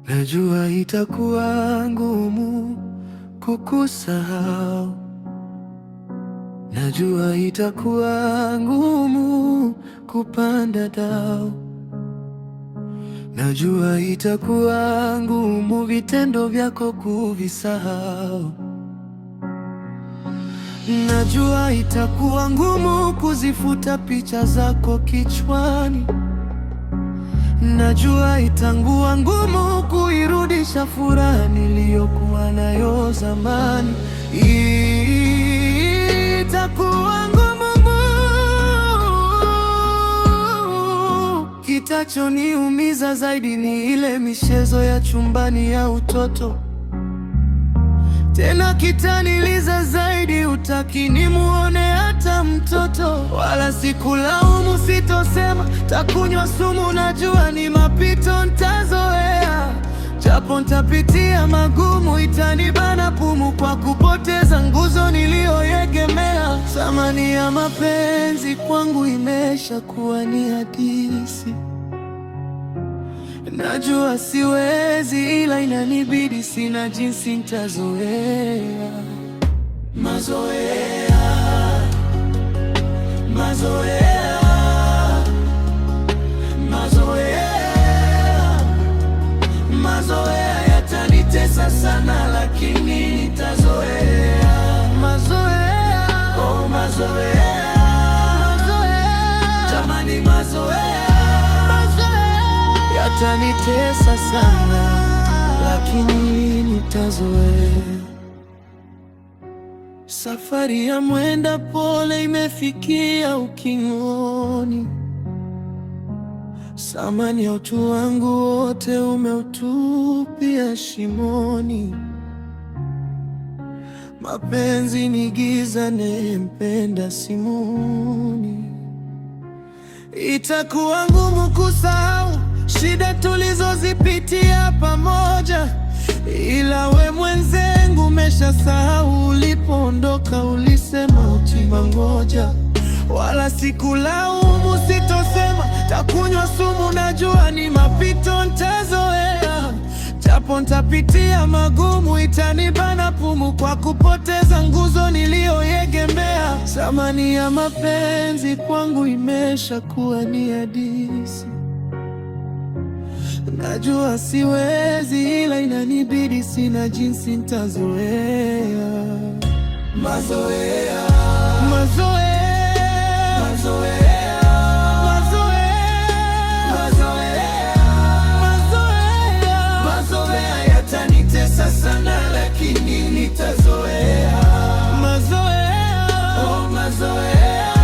Najua itakuwa ngumu kukusahau, najua itakuwa ngumu kupanda dau, najua itakuwa ngumu vitendo vyako kuvisahau, najua itakuwa ngumu kuzifuta picha zako kichwani, najua itakuwa ngumu kuirudisha furaha niliyokuwa nayo zamani. Itakuwa ngumu, kitachoniumiza zaidi ni ile michezo ya chumbani ya utoto. Tena kitaniliza zaidi, hutaki nimuone hata mtoto. Wala sikulaumu, sitosema takunywa sumu, najua ni mapito, ntazoea. Japo ntapitia magumu, itanibana pumu kwa kupoteza nguzo niliyoegemea. Thamani ya mapenzi kwangu imeshakuwa ni hadithi. Najua siwezi, ila inanibidi, sina jinsi, ntazoea. Mazoea, mazoea, mazoea, mazoea yatanitesa sana, lakini nitazoea. Mazoea, oh mazoea, mazoea, jamani mazoea yatanitesa sana, lakini nitazoea. Safari ya mwenda pole imefikia ukingoni. Thamani ya utu wangu wote umeutupia shimoni. Mapenzi ni giza, nempenda simuni. Itakuwa ngumu kusahau shida tulizozipitia pamoja, ila we mwenzangu umeshasahau. Ulipoondoka ulisema utima ngoja. Wala sikulaumu, sitosema takunywa sumu, najua ni mapito, ntazoea. Japo ntapitia magumu, itanibana pumu kwa kupoteza nguzo niliyoegemea. Thamani ya mapenzi kwangu imeshakuwa ni hadithi. Najua siwezi, ila inanibidi, sina jinsi, ntazoea. Mazoea, mazoea, mazoea, mazoea, mazoea, mazoea yatanitesa sana, lakini nitazoea. Mazoea, oh mazoea,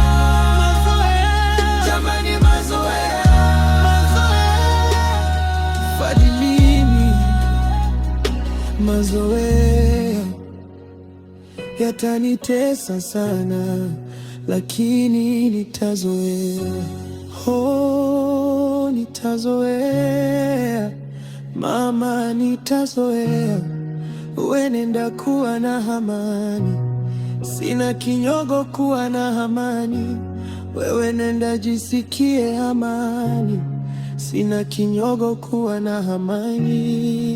mazoea, jamani mazoea mazoea yatanitesa sana, lakini nitazoea. Oh, nitazoea mama, nitazoea. We nenda kuwa na amani, sina kinyongo, kuwa na amani. Wewe nenda jisikie amani, sina kinyongo, kuwa na amani.